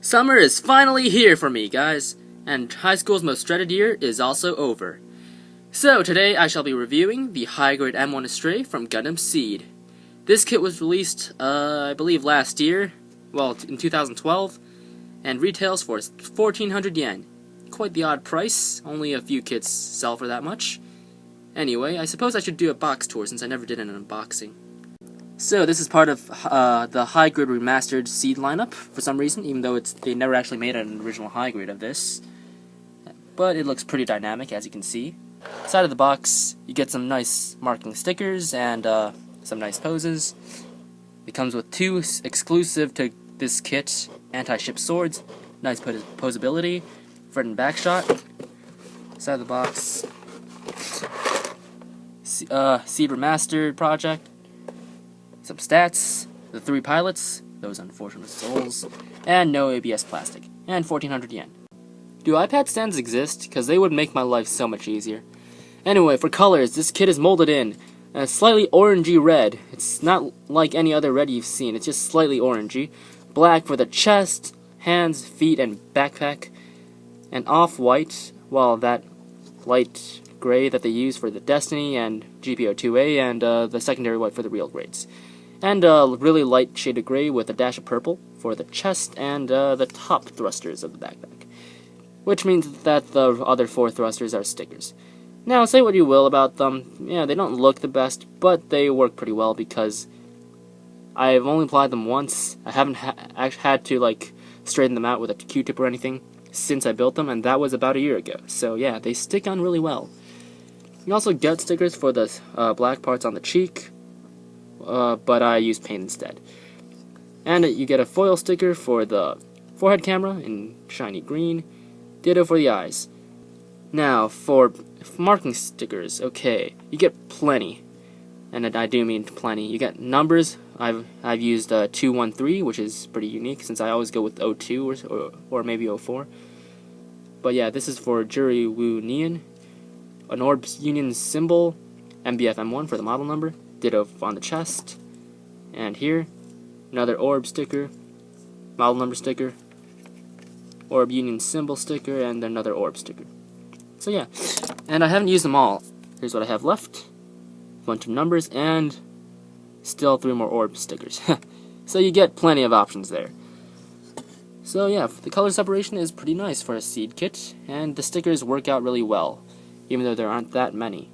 Summer is finally here for me, guys, and high school's most dreaded year is also over. So today I shall be reviewing the high-grade M1 Astray from Gundam Seed. This kit was released, I believe last year, well, in 2012, and retails for 1,400 yen. Quite the odd price, only a few kits sell for that much. Anyway, I suppose I should do a box tour since I never did an unboxing. So this is part of the high grade remastered Seed lineup for some reason, even though they never actually made an original high grade of this. But it looks pretty dynamic, as you can see. Inside of the box, you get some nice marking stickers and some nice poses. It comes with two exclusive to this kit anti-ship swords, nice posability, front and back shot. Inside of the box, Seed Remastered project. Some stats, the 3 pilots, those unfortunate souls, and no ABS plastic, and 1,400 yen. Do iPad stands exist? Because they would make my life so much easier. Anyway, for colors, this kit is molded in a slightly orangey red. It's not like any other red you've seen, it's just slightly orangey. Black for the chest, hands, feet, and backpack, and off-white, well, that light gray that they use for the Destiny and GPO2A, and the secondary white for the real grades. And really light shaded gray with a dash of purple for the chest and the top thrusters of the backpack. Which means that the other 4 thrusters are stickers. Now, say what you will about them, yeah, they don't look the best, but they work pretty well because I've only applied them once. I haven't had to, like, straighten them out with a Q-tip or anything since I built them, and that was about a year ago. So, yeah, they stick on really well. You also get stickers for the black parts on the cheek, but I use paint instead. And you get a foil sticker for the forehead camera in shiny green, ditto for the eyes. Now, for marking stickers, okay, you get plenty, and I do mean plenty. You get numbers. I've used 213, which is pretty unique since I always go with 02 or maybe 04. But yeah, this is for Jury Wu Nian. An Orb Union symbol, MBF M1 for the model number, ditto on the chest, and here, another Orb sticker, model number sticker, Orb Union symbol sticker, and another Orb sticker. So yeah, and I haven't used them all. Here's what I have left, a bunch of numbers, and still 3 more Orb stickers. So you get plenty of options there. So yeah, the color separation is pretty nice for a Seed kit, and the stickers work out really well, even though there aren't that many.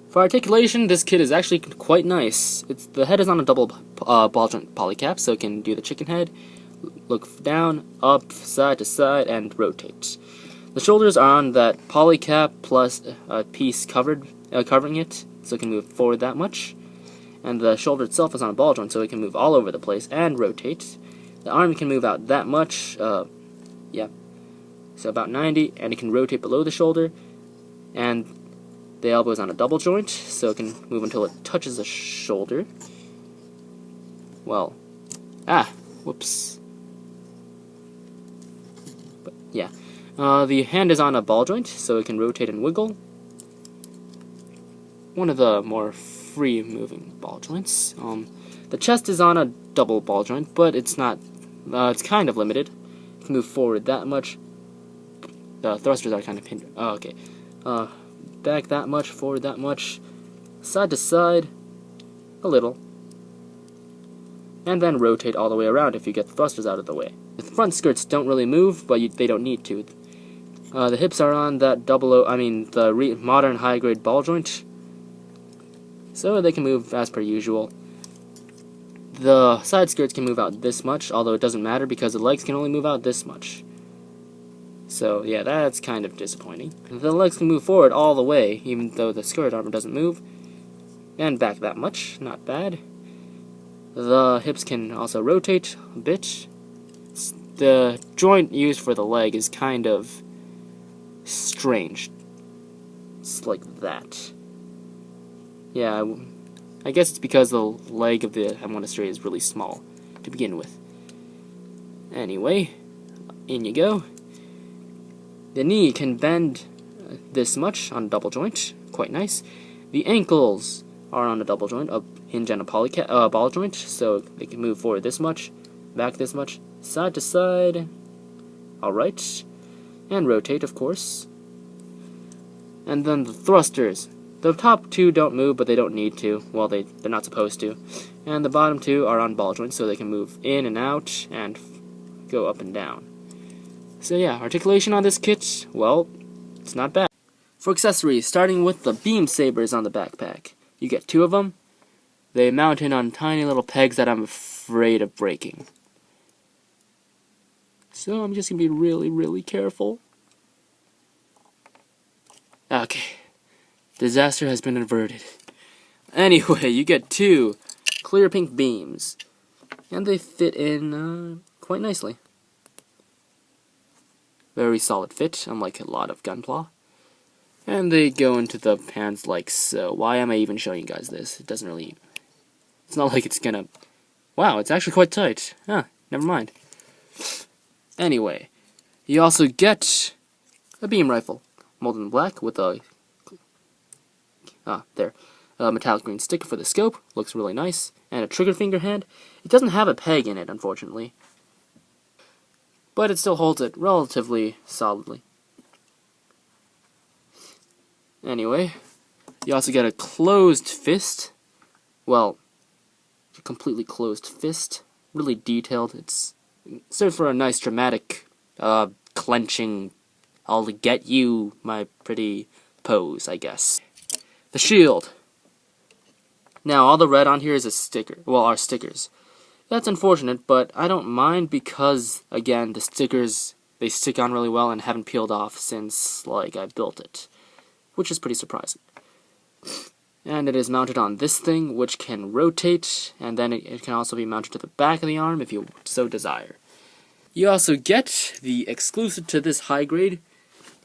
For articulation, this kit is actually quite nice. The head is on a double ball joint polycap, so it can do the chicken head, look down, up, side to side, and rotate. The shoulders are on that polycap plus a piece covering it, so it can move forward that much. And the shoulder itself is on a ball joint, so it can move all over the place and rotate. The arm can move out that much, yeah, so about 90, and it can rotate below the shoulder. And the elbow is on a double joint, so it can move until it touches the shoulder. Well, whoops. But yeah, the hand is on a ball joint, so it can rotate and wiggle. One of the more free-moving ball joints. The chest is on a double ball joint, but it's not. It's kind of limited. It can move forward that much. The thrusters are kind of hindered. Oh, okay. Back that much, forward that much, side to side, a little, and then rotate all the way around if you get the thrusters out of the way. The front skirts don't really move, but they don't need to. The hips are on that the modern high-grade ball joint, so they can move as per usual. The side skirts can move out this much, although it doesn't matter because the legs can only move out this much. So, yeah, that's kind of disappointing. The legs can move forward all the way, even though the skirt armor doesn't move. And back that much, not bad. The hips can also rotate a bit. The joint used for the leg is kind of strange. It's like that. Yeah, I guess it's because the leg of the M1 Astray is really small to begin with. Anyway, in you go. The knee can bend this much on a double joint, quite nice. The ankles are on a double joint, a hinge and a ball joint, so they can move forward this much, back this much, side to side, Alright. And rotate, of course. And then the thrusters. The top two don't move, but they don't need to. Well, they're not supposed to. And the bottom two are on ball joints, so they can move in and out and go up and down. So yeah, articulation on this kit, well, it's not bad. For accessories, starting with the beam sabers on the backpack. You get 2 of them. They mount in on tiny little pegs that I'm afraid of breaking. So I'm just going to be really, really careful. Okay. Disaster has been averted. Anyway, you get 2 clear pink beams. And they fit in quite nicely. Very solid fit, unlike a lot of Gunpla. And they go into the hands like so. Why am I even showing you guys this? It doesn't really... It's not like it's gonna... Wow, it's actually quite tight. Huh, never mind. Anyway, you also get a beam rifle. Molded in black with a... a metallic green sticker for the scope. Looks really nice. And a trigger finger hand. It doesn't have a peg in it, unfortunately. But it still holds it relatively solidly. Anyway, you also get a closed fist. Well, a completely closed fist. Really detailed. It's served for a nice dramatic, clenching, I'll get you, my pretty pose, I guess. The shield. Now, all the red on here is a sticker. Well, are stickers. That's unfortunate, but I don't mind because, again, the stickers, they stick on really well and haven't peeled off since, like, I built it. Which is pretty surprising. And it is mounted on this thing, which can rotate, and then it can also be mounted to the back of the arm if you so desire. You also get the exclusive to this high grade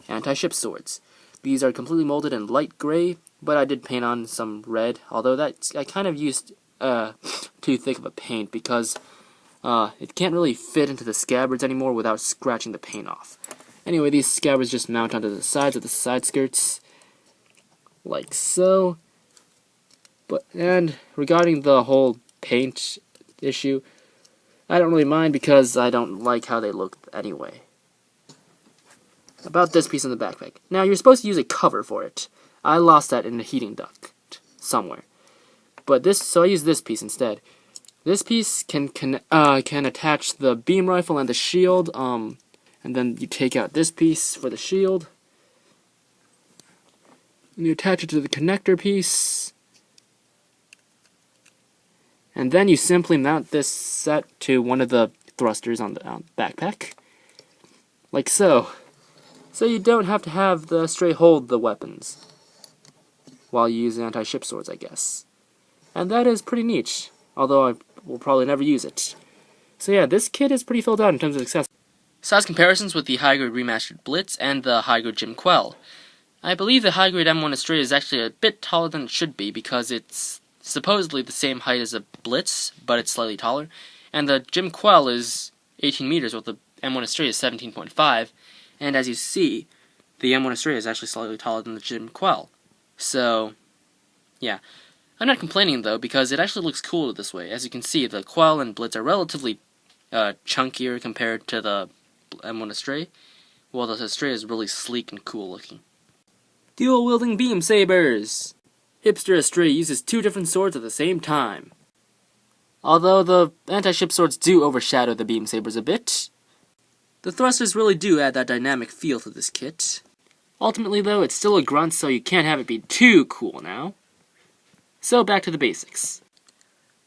anti-ship swords. These are completely molded in light gray, but I did paint on some red, although I kind of used too thick of a paint because it can't really fit into the scabbards anymore without scratching the paint off. Anyway, these scabbards just mount onto the sides of the side skirts, like so. And regarding the whole paint issue, I don't really mind because I don't like how they look anyway. About this piece in the backpack. Now, you're supposed to use a cover for it. I lost that in the heating duct somewhere. So I use this piece instead. This piece can attach the beam rifle and the shield, and then you take out this piece for the shield. And you attach it to the connector piece. And then you simply mount this set to one of the thrusters on the backpack. Like so. So you don't have to have the Astray hold the weapons while you use anti-ship swords, I guess. And that is pretty neat, although I will probably never use it. So yeah, this kit is pretty filled out in terms of accessories. Size comparisons with the high-grade remastered Blitz and the high-grade Jim Quell. I believe the high-grade M1 Astray is actually a bit taller than it should be because it's supposedly the same height as a Blitz, but it's slightly taller. And the Jim Quell is 18 meters, while the M1 Astray is 17.5. And as you see, the M1 Astray is actually slightly taller than the Jim Quell. So, yeah. I'm not complaining, though, because it actually looks cooler this way. As you can see, the Quell and Blitz are relatively chunkier compared to the M1 Astray, while the Astray is really sleek and cool looking. Dual-wielding beam sabers! Hipster Astray uses 2 different swords at the same time. Although the anti-ship swords do overshadow the beam sabers a bit, the thrusters really do add that dynamic feel to this kit. Ultimately, though, it's still a grunt, so you can't have it be too cool now. So back to the basics.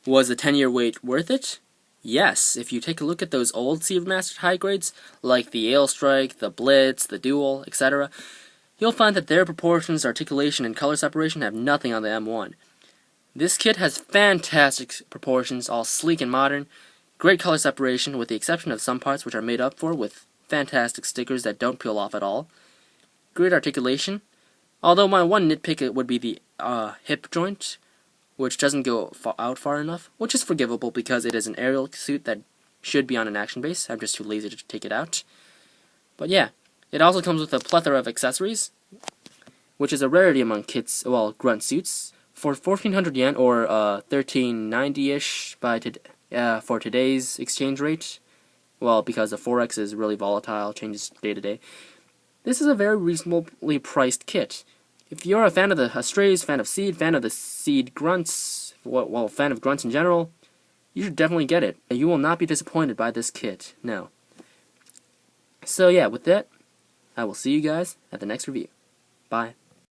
Was the 10-year wait worth it? Yes, if you take a look at those old Sea Remastered high grades, like the Ailstrike, the Blitz, the Duel, etc., you'll find that their proportions, articulation, and color separation have nothing on the M1. This kit has fantastic proportions, all sleek and modern, great color separation, with the exception of some parts which are made up for with fantastic stickers that don't peel off at all. Great articulation, although my one nitpick would be the hip joint, which doesn't go out far enough, which is forgivable because it is an aerial suit that should be on an action base. I'm just too lazy to take it out. But yeah, it also comes with a plethora of accessories, which is a rarity among kits, well, grunt suits. For 1,400 yen, or 1390-ish for today's exchange rate, well, because the Forex is really volatile, changes day to day. This is a very reasonably priced kit. If you're a fan of the Astrays, fan of Seed, fan of the Seed Grunts, well, fan of Grunts in general, you should definitely get it. You will not be disappointed by this kit, no. So yeah, with that, I will see you guys at the next review. Bye.